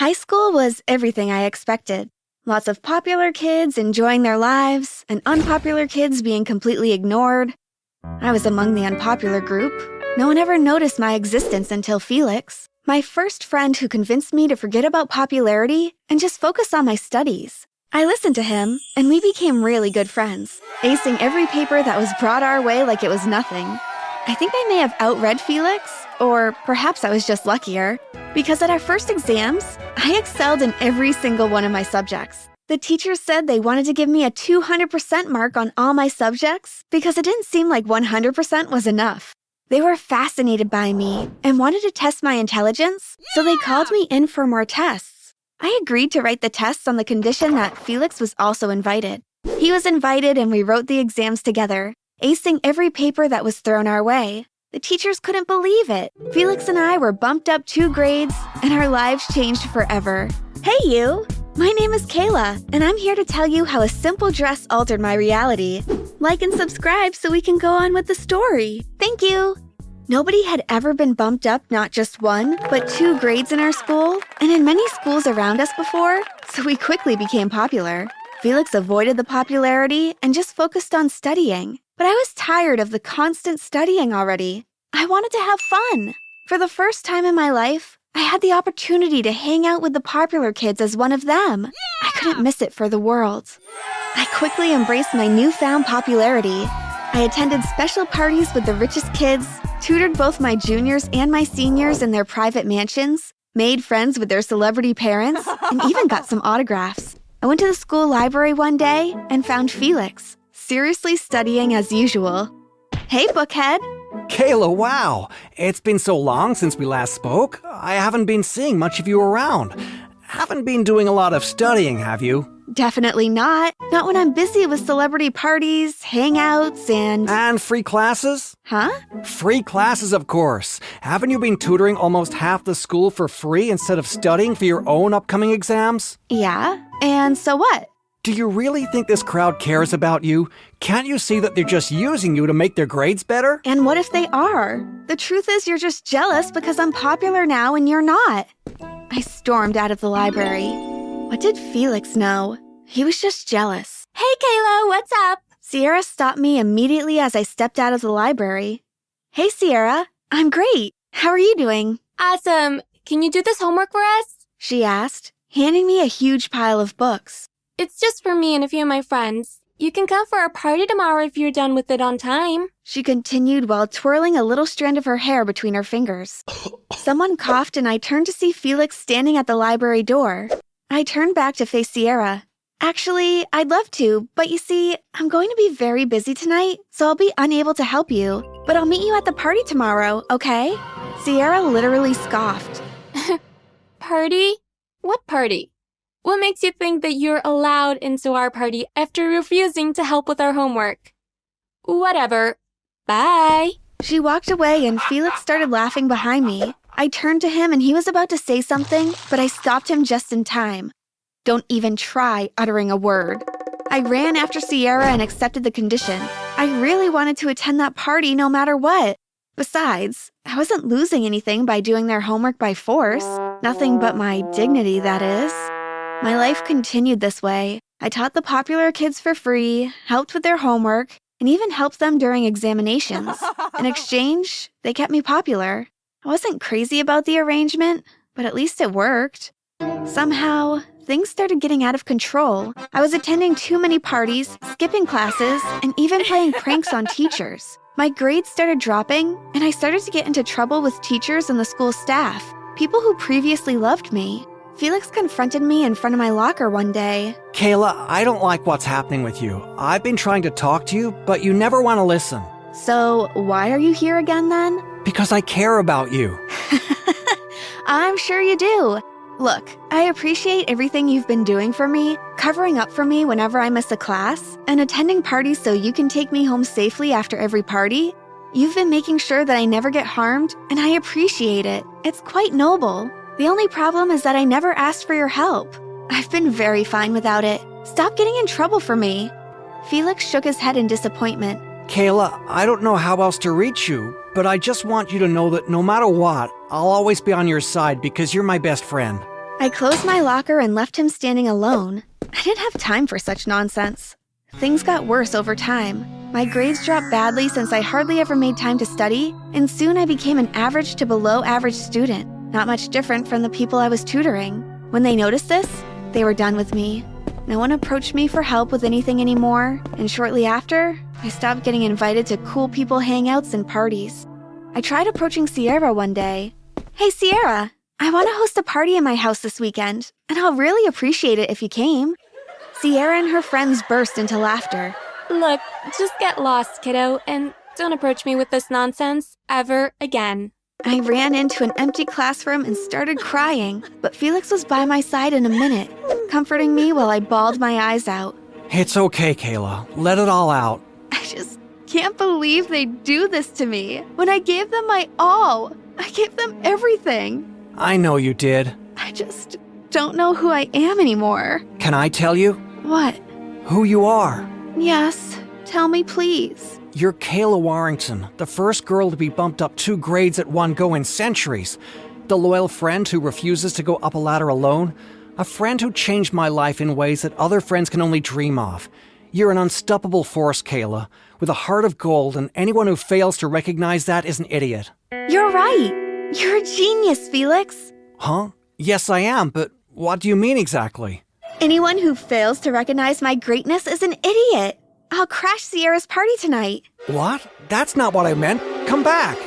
High school was everything I expected. Lots of popular kids enjoying their lives, and unpopular kids being completely ignored. I was among the unpopular group. No one ever noticed my existence until Felix, my first friend who convinced me to forget about popularity and just focus on my studies. I listened to him, and we became really good friends, acing every paper that was brought our way like it was nothing. I think I may have outread Felix, or perhaps I was just luckier, because at our first exams, I excelled in every single one of my subjects. The teachers said they wanted to give me a 200% mark on all my subjects because it didn't seem like 100% was enough. They were fascinated by me and wanted to test my intelligence, so they called me in for more tests. I agreed to write the tests on the condition that Felix was also invited. He was invited and we wrote the exams together, acing every paper that was thrown our way. The teachers couldn't believe it. Felix and I were bumped up 2 grades, and our lives changed forever. Hey, you! My name is Kayla, and I'm here to tell you how a simple dress altered my reality. Like and subscribe so we can go on with the story. Thank you! Nobody had ever been bumped up not just 1, but 2 grades in our school, and in many schools around us before, so we quickly became popular. Felix avoided the popularity and just focused on studying. But I was tired of the constant studying already. I wanted to have fun. For the first time in my life, I had the opportunity to hang out with the popular kids as one of them. I couldn't miss it for the world. I quickly embraced my newfound popularity. I attended special parties with the richest kids, tutored both my juniors and my seniors in their private mansions, made friends with their celebrity parents, and even got some autographs. I went to the school library one day and found Felix, seriously studying as usual. Hey, bookhead! Kayla, wow! It's been so long since we last spoke. I haven't been seeing much of you around. Haven't been doing a lot of studying, have you? Definitely not. Not when I'm busy with celebrity parties, hangouts, and... And free classes? Huh? Free classes, of course. Haven't you been tutoring almost half the school for free instead of studying for your own upcoming exams? Yeah, and so what? Do you really think this crowd cares about you? Can't you see that they're just using you to make their grades better? And what if they are? The truth is you're just jealous because I'm popular now and you're not. I stormed out of the library. What did Felix know? He was just jealous. Hey, Kayla, what's up? Sierra stopped me immediately as I stepped out of the library. Hey, Sierra. I'm great. How are you doing? Awesome. Can you do this homework for us? She asked, handing me a huge pile of books. It's just for me and a few of my friends. You can come for our party tomorrow if you're done with it on time. She continued while twirling a little strand of her hair between her fingers. Someone coughed and I turned to see Felix standing at the library door. I turned back to face Sierra. Actually, I'd love to, but you see, I'm going to be very busy tonight, so I'll be unable to help you. But I'll meet you at the party tomorrow, okay? Sierra literally scoffed. Party? What party? What makes you think that you're allowed into our party after refusing to help with our homework? Whatever. Bye. She walked away and Felix started laughing behind me. I turned to him and he was about to say something, but I stopped him just in time. Don't even try uttering a word. I ran after Sierra and accepted the condition. I really wanted to attend that party no matter what. Besides, I wasn't losing anything by doing their homework by force. Nothing but my dignity, that is. My life continued this way. I taught the popular kids for free, helped with their homework, and even helped them during examinations. In exchange, they kept me popular. I wasn't crazy about the arrangement, but at least it worked. Somehow, things started getting out of control. I was attending too many parties, skipping classes, and even playing pranks on teachers. My grades started dropping, and I started to get into trouble with teachers and the school staff, people who previously loved me. Felix confronted me in front of my locker one day. Kayla, I don't like what's happening with you. I've been trying to talk to you, but you never want to listen. So, why are you here again then? Because I care about you. I'm sure you do. Look, I appreciate everything you've been doing for me, covering up for me whenever I miss a class, and attending parties so you can take me home safely after every party. You've been making sure that I never get harmed, and I appreciate it. It's quite noble. The only problem is that I never asked for your help. I've been very fine without it. Stop getting in trouble for me. Felix shook his head in disappointment. Kayla, I don't know how else to reach you, but But I just want you to know that no matter what, I'll always be on your side because you're my best friend. I closed my locker and left him standing alone. I didn't have time for such nonsense. Things got worse over time. My grades dropped badly since I hardly ever made time to study, and soon I became an average to below average student, not much different from the people I was tutoring. When they noticed this, they were done with me. No one approached me for help with anything anymore, and shortly after, I stopped getting invited to cool people hangouts and parties. I tried approaching Sierra one day. Hey Sierra, I want to host a party in my house this weekend, and I'll really appreciate it if you came. Sierra and her friends burst into laughter. Look, just get lost, kiddo, and don't approach me with this nonsense ever again. I ran into an empty classroom and started crying, but Felix was by my side in a minute, comforting me while I bawled my eyes out. It's okay, Kayla. Let it all out. I just can't believe they do this to me when I gave them my all. I gave them everything. I know you did. I just don't know who I am anymore. Can I tell you? What? Who you are. Yes, tell me please. You're Kayla Warrington, the first girl to be bumped up 2 grades at one go in centuries. The loyal friend who refuses to go up a ladder alone. A friend who changed my life in ways that other friends can only dream of. You're an unstoppable force, Kayla, with a heart of gold, and anyone who fails to recognize that is an idiot. You're right. You're a genius, Felix. Huh? Yes, I am, but what do you mean exactly? Anyone who fails to recognize my greatness is an idiot. I'll crash Sierra's party tonight. What? That's not what I meant. Come back.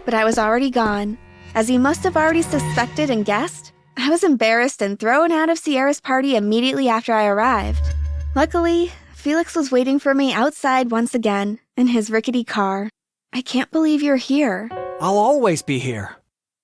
But I was already gone. As he must have already suspected and guessed, I was embarrassed and thrown out of Sierra's party immediately after I arrived. Luckily, Felix was waiting for me outside once again in his rickety car. I can't believe you're here. I'll always be here.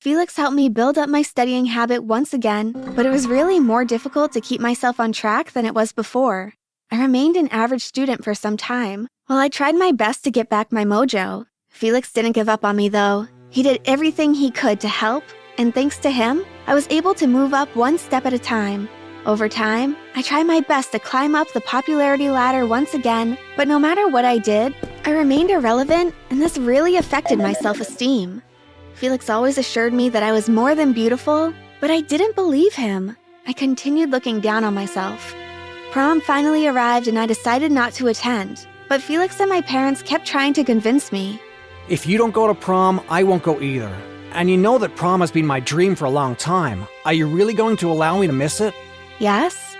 Felix helped me build up my studying habit once again, but it was really more difficult to keep myself on track than it was before. I remained an average student for some time, while I tried my best to get back my mojo. Felix didn't give up on me though. He did everything he could to help, and thanks to him, I was able to move up one step at a time. Over time, I tried my best to climb up the popularity ladder once again, but no matter what I did, I remained irrelevant, and this really affected my self-esteem. Felix always assured me that I was more than beautiful, but I didn't believe him. I continued looking down on myself. Prom finally arrived and I decided not to attend, but Felix and my parents kept trying to convince me. If you don't go to prom, I won't go either. And you know that prom has been my dream for a long time. Are you really going to allow me to miss it? Yes?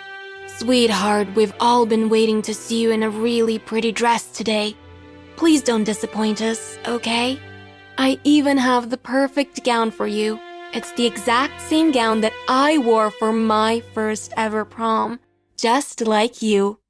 Sweetheart, we've all been waiting to see you in a really pretty dress today. Please don't disappoint us, okay? I even have the perfect gown for you. It's the exact same gown that I wore for my first ever prom, just like you.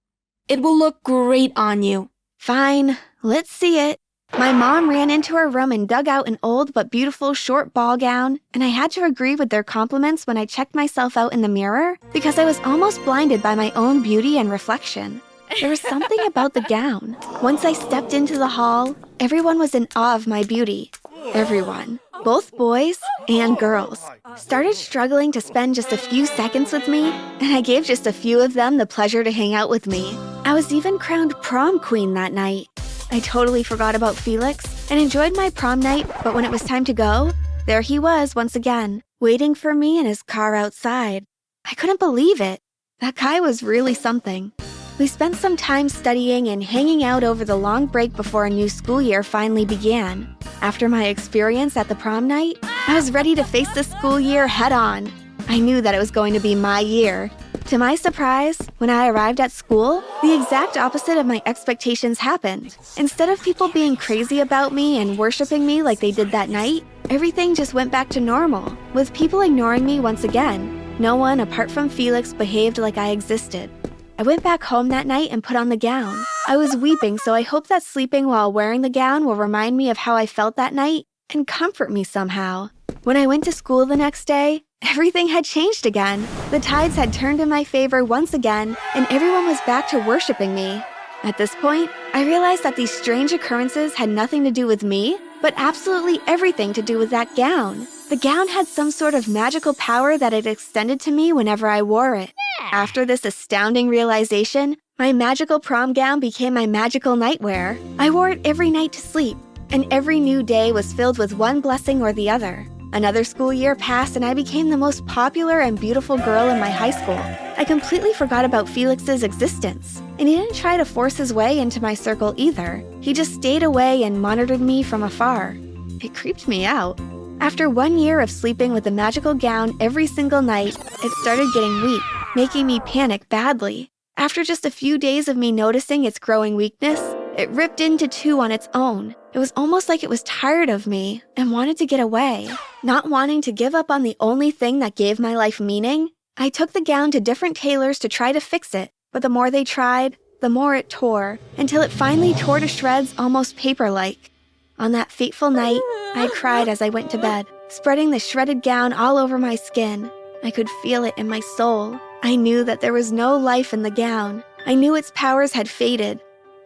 It will look great on you. Fine, let's see it. My mom ran into her room and dug out an old but beautiful short ball gown, and I had to agree with their compliments when I checked myself out in the mirror because I was almost blinded by my own beauty and reflection. There was something about the gown. Once I stepped into the hall, everyone was in awe of my beauty. Everyone, both boys and girls, started struggling to spend just a few seconds with me, and I gave just a few of them the pleasure to hang out with me. I was even crowned prom queen that night. I totally forgot about Felix and enjoyed my prom night, but when it was time to go, there he was once again, waiting for me in his car outside. I couldn't believe it. That guy was really something. We spent some time studying and hanging out over the long break before a new school year finally began. After my experience at the prom night, I was ready to face the school year head on. I knew that it was going to be my year. To my surprise, when I arrived at school, the exact opposite of my expectations happened. Instead of people being crazy about me and worshiping me like they did that night, everything just went back to normal, with people ignoring me once again. No one apart from Felix behaved like I existed. I went back home that night and put on the gown. I was weeping, so I hope that sleeping while wearing the gown will remind me of how I felt that night and comfort me somehow. When I went to school the next day, everything had changed again. The tides had turned in my favor once again, and everyone was back to worshiping me. At this point, I realized that these strange occurrences had nothing to do with me, but absolutely everything to do with that gown. The gown had some sort of magical power that it extended to me whenever I wore it. After this astounding realization, my magical prom gown became my magical nightwear. I wore it every night to sleep, and every new day was filled with one blessing or the other. Another school year passed and I became the most popular and beautiful girl in my high school. I completely forgot about Felix's existence, and he didn't try to force his way into my circle either. He just stayed away and monitored me from afar. It creeped me out. After 1 year of sleeping with the magical gown every single night, it started getting weak, making me panic badly. After just a few days of me noticing its growing weakness, it ripped into two on its own. It was almost like it was tired of me and wanted to get away. Not wanting to give up on the only thing that gave my life meaning, I took the gown to different tailors to try to fix it, but the more they tried, the more it tore, until it finally tore to shreds almost paper-like. On that fateful night, I cried as I went to bed, spreading the shredded gown all over my skin. I could feel it in my soul. I knew that there was no life in the gown. I knew its powers had faded.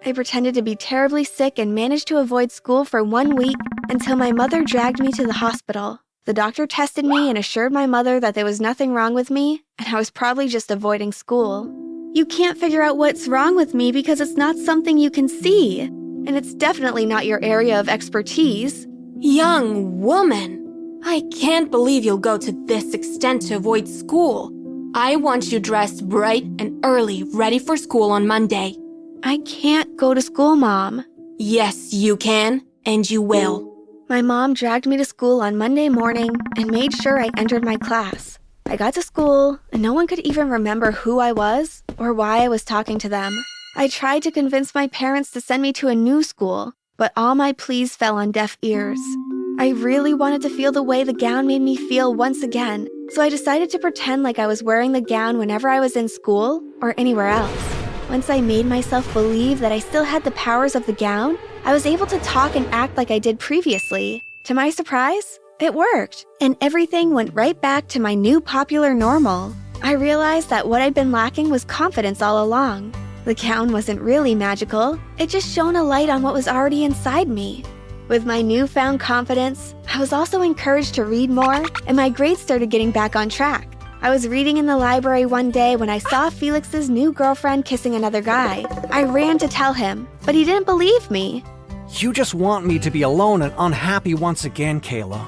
I pretended to be terribly sick and managed to avoid school for 1 week until my mother dragged me to the hospital. The doctor tested me and assured my mother that there was nothing wrong with me, and I was probably just avoiding school. You can't figure out what's wrong with me because it's not something you can see, and it's definitely not your area of expertise. Young woman, I can't believe you'll go to this extent to avoid school. I want you dressed bright and early, ready for school on Monday. I can't go to school, Mom. Yes, you can, and you will. My mom dragged me to school on Monday morning and made sure I entered my class. I got to school, and no one could even remember who I was or why I was talking to them. I tried to convince my parents to send me to a new school, but all my pleas fell on deaf ears. I really wanted to feel the way the gown made me feel once again, so I decided to pretend like I was wearing the gown whenever I was in school or anywhere else. Once I made myself believe that I still had the powers of the gown, I was able to talk and act like I did previously. To my surprise, it worked, and everything went right back to my new popular normal. I realized that what I'd been lacking was confidence all along. The gown wasn't really magical, it just shone a light on what was already inside me. With my newfound confidence, I was also encouraged to read more, and my grades started getting back on track. I was reading in the library one day when I saw Felix's new girlfriend kissing another guy. I ran to tell him, but he didn't believe me. You just want me to be alone and unhappy once again, Kayla.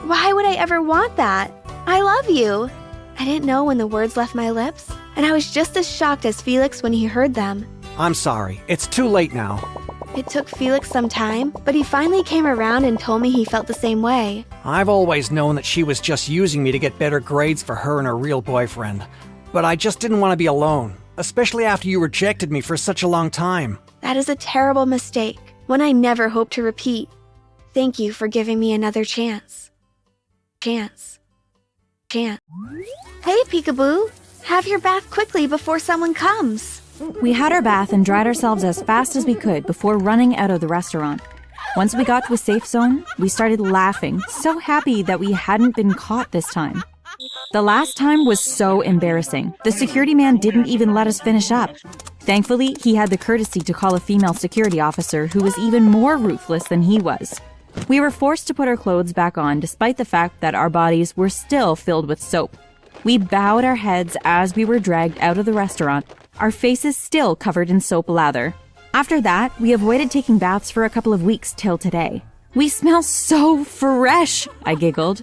Why would I ever want that? I love you. I didn't know when the words left my lips, and I was just as shocked as Felix when he heard them. I'm sorry, it's too late now. It took Felix some time, but he finally came around and told me he felt the same way. I've always known that she was just using me to get better grades for her and her real boyfriend. But I just didn't want to be alone, especially after you rejected me for such a long time. That is a terrible mistake, one I never hope to repeat. Thank you for giving me another chance. Chance. Hey, Peekaboo! Have your bath quickly before someone comes. We had our bath and dried ourselves as fast as we could before running out of the restaurant. Once we got to a safe zone, we started laughing, so happy that we hadn't been caught this time. The last time was so embarrassing. The security man didn't even let us finish up. Thankfully, he had the courtesy to call a female security officer who was even more ruthless than he was. We were forced to put our clothes back on despite the fact that our bodies were still filled with soap. We bowed our heads as we were dragged out of the restaurant, our faces still covered in soap lather. After that, we avoided taking baths for a couple of weeks till today. We smell so fresh, I giggled.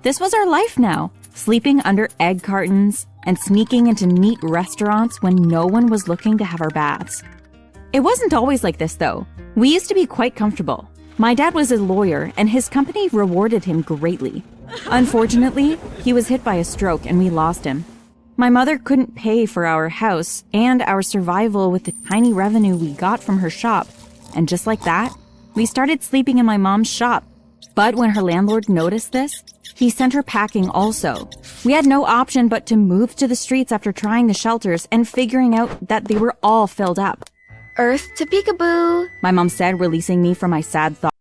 This was our life now, sleeping under egg cartons and sneaking into neat restaurants when no one was looking to have our baths. It wasn't always like this, though. We used to be quite comfortable. My dad was a lawyer, and his company rewarded him greatly. Unfortunately, he was hit by a stroke and we lost him. My mother couldn't pay for our house and our survival with the tiny revenue we got from her shop. And just like that, we started sleeping in my mom's shop. But when her landlord noticed this, he sent her packing also. We had no option but to move to the streets after trying the shelters and figuring out that they were all filled up. Earth to Peekaboo, My mom said, releasing me from my sad thoughts.